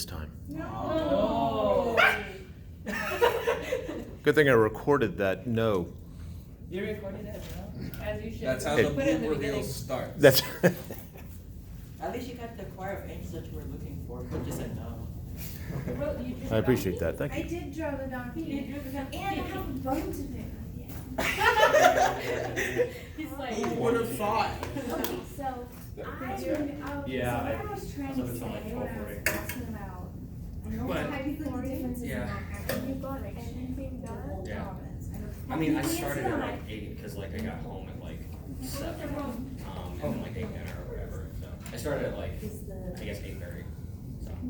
this time. No. Good thing I recorded that no. You recorded it, no? As you should. That's how Hey. the Put it in the blooper beginning. reel starts. That's At least you got the choir of angels that you were looking for, but just said no. Well, you drew I appreciate donkey? that. Thank I you. did draw the donkey. You drew the donkey. And I have a bone to pick with you. He's like. Who would have thought? Okay, so Yeah, what I was trying to something say like when I was 12:40. asking about, I know But- technically the difference is Yeah. not actually anything done. Yeah. Province. I mean, I think started it's at not. like 8 because like I got home at like 7, and then like ate dinner or whatever. So I started at like Is the- I guess 8:30.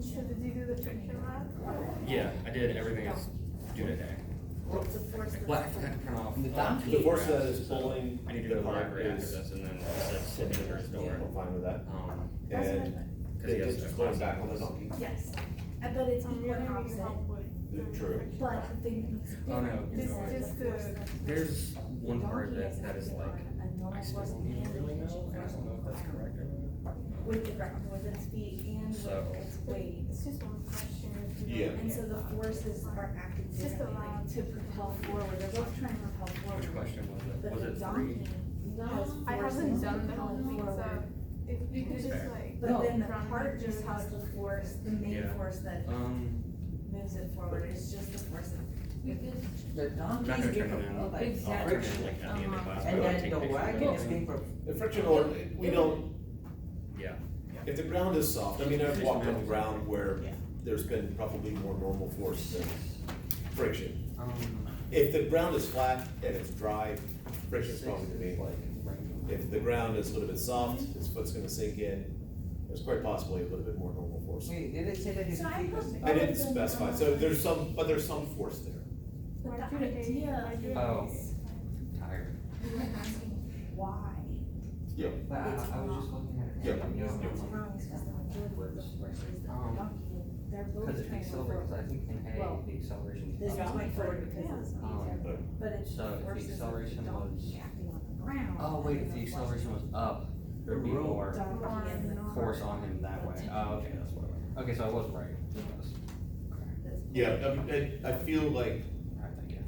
So Did you do the fiction lab? yeah, I did everything else due today. What's the force Well, I forgot to turn off The donkey. The force that graphs, is so pulling I need to the go to the cart library after is- this, and then it says sit under his door. I'm fine with that. That's what I And meant. Because he it has gets a going class. back on the donkey. Yes, but it's You're equal and gonna need opposite. help with the True. fiction But lab. the thing that makes it Oh, no, different is it's that just the force the- that- There's one the part of donkey it has that is acted like on a normal I still force don't even and really know, the and I don't know if that's ground. correct or not. With the ground, with its feet and So- with its weight. It's just one question. If you Yeah. don't And so get the that. forces are acting It's just a differently, like lot. to propel forward, they're both trying to propel forward. Which question was it? But Was the it 3? donkey has I forces haven't done the whole propelling thing, so forward. if you could just Fair. like. But then the run cart me just through has this. the force, the main Yeah. force that moves it forward, it's just the force of. The I'm donkey not is gonna turn capable it in. of like Exactly. I'll turn it in friction. like at the end of class. And but I'll then take the pictures wagon of is it. being for. The friction, or we don't, Yeah. if the ground is soft, I mean, I've walked on the ground where Yeah. there's been probably more normal force than friction. Um, If the ground is flat and it's dry, friction's probably the main like thing. If the ground is a little bit soft, his foot's gonna sink in, there's quite possibly a little bit more normal force. Wait, did it say that his So I feet was? put- I didn't specify, so there's some force there. But Why'd the you take- idea why'd you Oh. is, tired. you were asking why. Yeah. But I was just looking at it. Yeah. The and, you know, reason it's wrong is because the majority of the forces that the donkey, they're both Because it trying to go accelerates, forward. I think in A, Well, the acceleration. This is is up. going forward because it's easier, but it's So the if the forces of the acceleration donkey was- acting on the ground. Oh, wait, if the acceleration was up, there'd be more Donkey and the force cart. on him that way. Oh, okay, that's what it was. Okay, so I was right. It was. Okay. Yeah, I mean, I feel like Alright, thank you.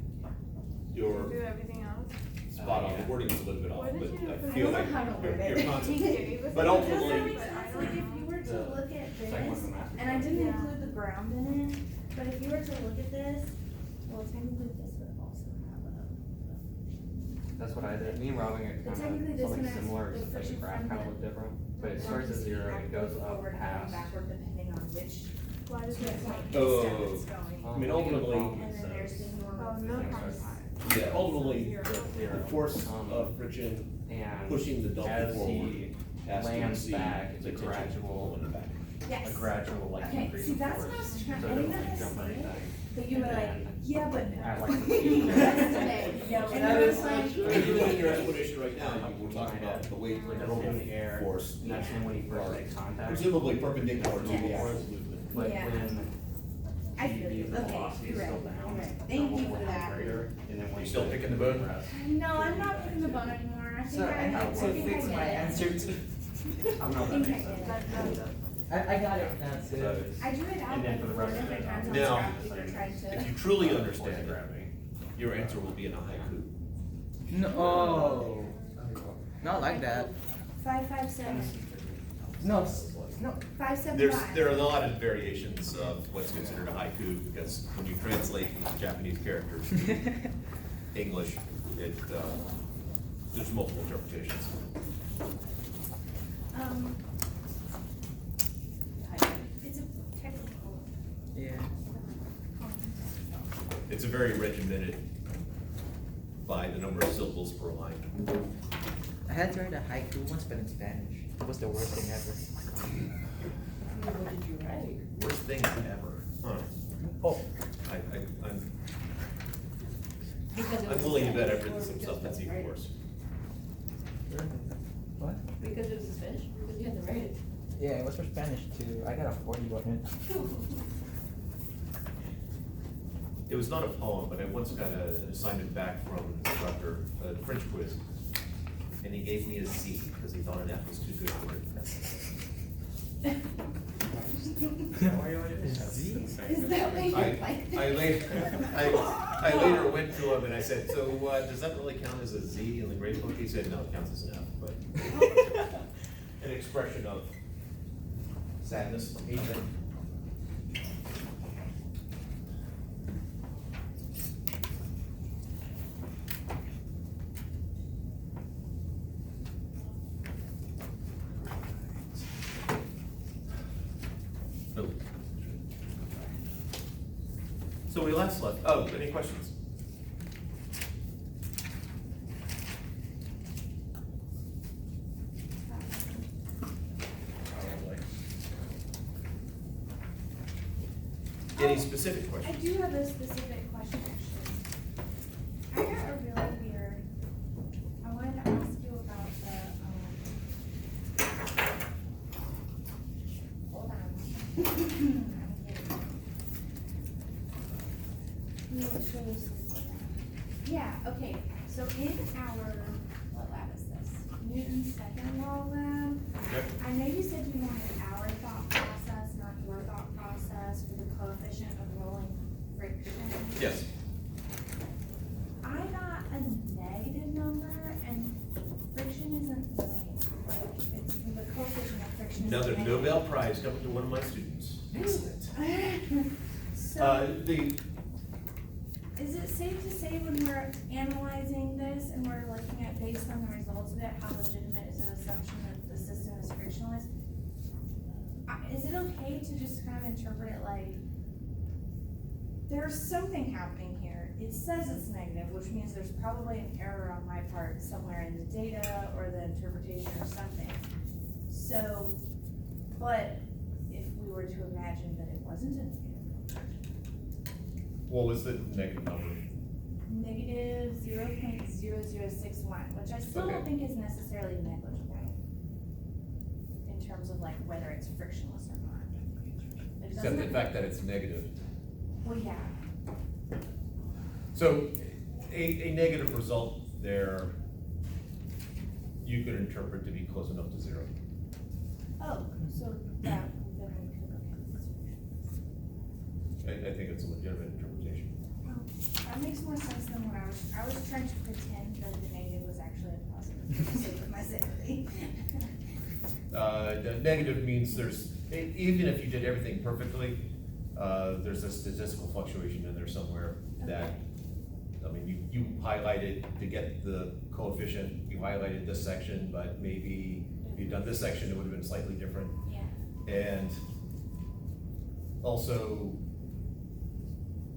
you're Do everything else? spot on, the wording is a little bit off, Why did but you I put- feel I like don't know how to word your it. concept. Okay, But Does ultimately- that make sense? Like if you were to The look at second one's this, the math. and I didn't Yeah. include the ground in it, but if you were to look at this, well, technically this would also have That's what I did. Me and Robin But got technically kind this of one something has similar, the except the friction graph from kind of the- looked different. But it a. starts at 0 and it goes up forward and past. going backward depending on which Why does it? point Oh. step it's going. I mean, ultimately- And then there's the normal. Oh, no force. contact. Yeah, ultimately, Zero. the force of friction And pushing the donkey as forward he has to lands exceed back, it's the a tension gradual, pulling it back. Yes. a gradual like Okay, increase see, in that's force. what I was trying, So I it didn't doesn't know how to jump say it, anything. but you were And like, then yeah, but. at like Yesterday, and I was like. Even in your explanation right now, you were talking about the weight Like and up in the air, force, and that's when he first makes contact. presumably perpendicular to the Yes. actual movement. But Yeah. when I feel you, the okay, velocity is you're still right, down, you're right. the Thank you will for be that. greater, and then when You still picking the bone? press- No, I'm not picking the bone anymore, I think So I I had to think I fix get my it. answer to. I don't know if that I think makes I sense. get it. I got it, that's So it. it's- I drew it out And then like for the four rest of different it, times on Now, scrap paper trying If to. you truly force understand it, gravity. your answer will be in a haiku. No, oh, not like that. 557. No, no. 575. There are a lot of variations of what's considered a haiku, because when you translate these Japanese characters to English, there's multiple interpretations. It's a technical. Yeah. It's a very regimented by the number of syllables per line. I had to write a haiku once, but in Spanish. It was the worst thing ever. What did you write? Worst thing ever. Huh. Oh, I'm Because it was willing to bet I've Spanish, written or some just stuff that's had to even write it? worse. what? Because it was Spanish, because you had to write it. Yeah, it was for Spanish too. I got a 40 on it. It was not a poem, but I once got an assignment back from the instructor, a French quiz, and he gave me a C because he thought an F was too good for it. Is that what you like? I later went to him and I said, so, does that really count as a Z in the grade book? He said, no, it counts as an F, but an expression of sadness, hatred. So we last left, oh, any questions? Any specific I questions? do have a specific question, actually. I got a really weird, I wanted to ask you about the, hold on. I'm kidding. Let me show you something. Yeah, okay, so in our, what lab is this? Newton's second law lab. Yep. I know you said you wanted our thought process, not your thought process for the coefficient of rolling friction. Yes. I got a negative number and friction isn't like, it's, the coefficient of friction is Another negative. Nobel Prize coming to one of my students. Excellent. So, The, is it safe to say when we're analyzing this and we're looking at based on the results of it, how legitimate is an assumption that the system is frictionless? Is it okay to just kind of interpret it like, there's something happening here, it says it's negative, which means there's probably an error on my part somewhere in the data or the interpretation or something. So, but if we were to imagine that it wasn't a negative, what was the negative number? negative 0.0061, which I still Okay. don't think is necessarily negligible in terms of like whether it's frictionless or not. It Except the doesn't- fact that it's negative. Well, yeah, So, a negative result there, you could interpret to be close enough to zero. oh, so that, then we could look at this frictionless. I think it's a legitimate interpretation. Well, that makes more sense than what I was trying to pretend that the negative was actually a positive, for the sake of my sanity. The negative means there's, even if you did everything perfectly, there's a statistical fluctuation in there somewhere that, I mean, you highlighted to get the coefficient, you highlighted this section, but maybe if you'd done this section, it would have been slightly different. Yeah, And also,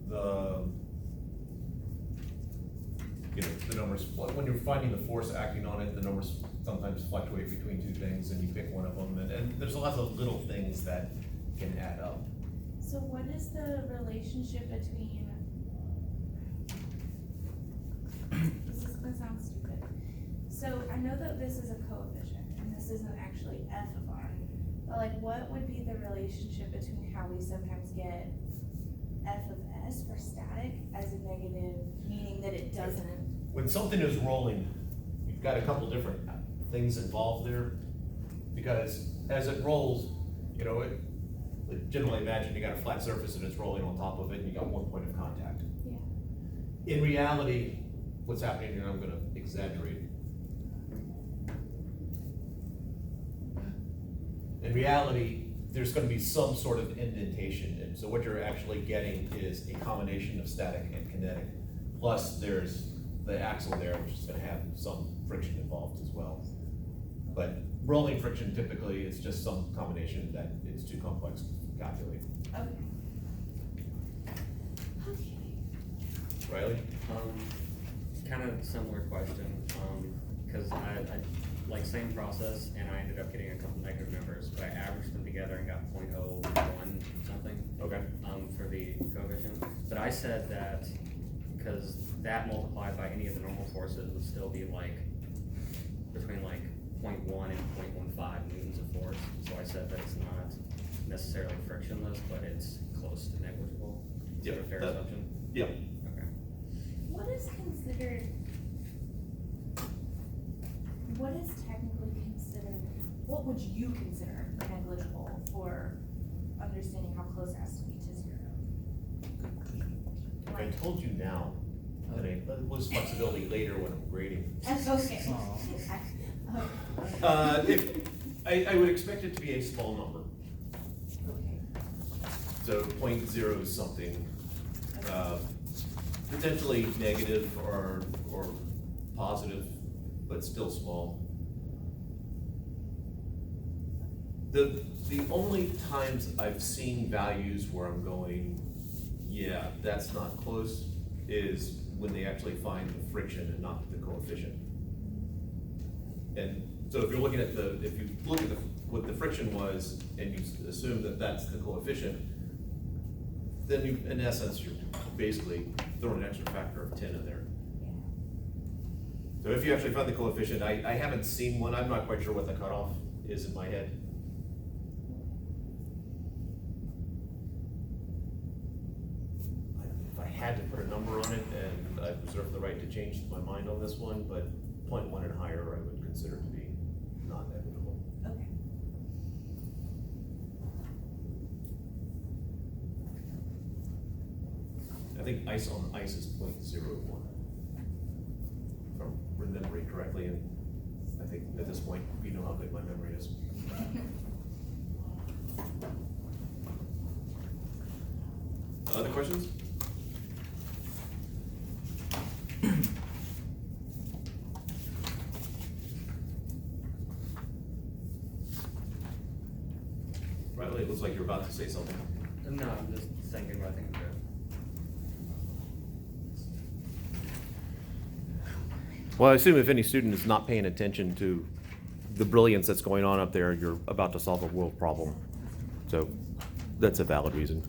the numbers, when you're finding the force acting on it, the numbers sometimes fluctuate between two things, and you pick one of them, and there's lots of little things that can add up. so what is the relationship between, this is gonna sound stupid. So I know that this is a coefficient, and this isn't actually f of r, but like what would be the relationship between how we sometimes get f of s for static as a negative, meaning that it doesn't? When something is rolling, you've got a couple different things involved there, because as it rolls, generally imagine you got a flat surface and it's rolling on top of it, and you got one point of contact. Yeah. In reality, what's happening here, I'm gonna exaggerate. In reality, there's gonna be some sort of indentation, and so what you're actually getting is a combination of static and kinetic, plus there's the axle there, which is gonna have some friction involved as well. But rolling friction typically is just some combination that it's too complex to calculate. Okay. Okay. Riley? Kind of similar question, cause I, like same process, and I ended up getting a couple negative numbers, but I averaged them together and got 0.01 something. Okay. For the coefficient, but I said that, cause that multiplied by any of the normal forces would still be like, between like 0.1 and 0.15 newtons of force, so I said that it's not necessarily frictionless, but it's close to negligible. Is that a fair that- assumption? Yeah. Okay. What is considered, what is technically considered what would you consider negligible for understanding how close it has to be to zero? If I told you now, then I lose flexibility later when I'm grading. That's okay. Aw. I would expect it to be a small number, Okay. so 0.0 something, potentially negative or positive, but still small. The only times I've seen values where I'm going, yeah, that's not close, is when they actually find the friction and not the coefficient. And so if you're looking at if you look at what the friction was, and you assume that that's the coefficient, then you, in essence, you're basically throwing an extra factor of 10 in there. So if you actually find the coefficient, I haven't seen one, I'm not quite sure what the cutoff is in my head. If I had to put a number on it, and I reserve the right to change my mind on this one, but 0.1 and higher I would consider to be not negligible. Okay. I think ice on ice is 0.01. If I'm remembering correctly, and I think at this point, you know how good my memory is. Other questions? Riley, it looks like you're about to say something. No, I'm just thinking, but I think I'm good. Well, I assume if any student is not paying attention to the brilliance that's going on up there, you're about to solve a world problem. So that's a valid reason.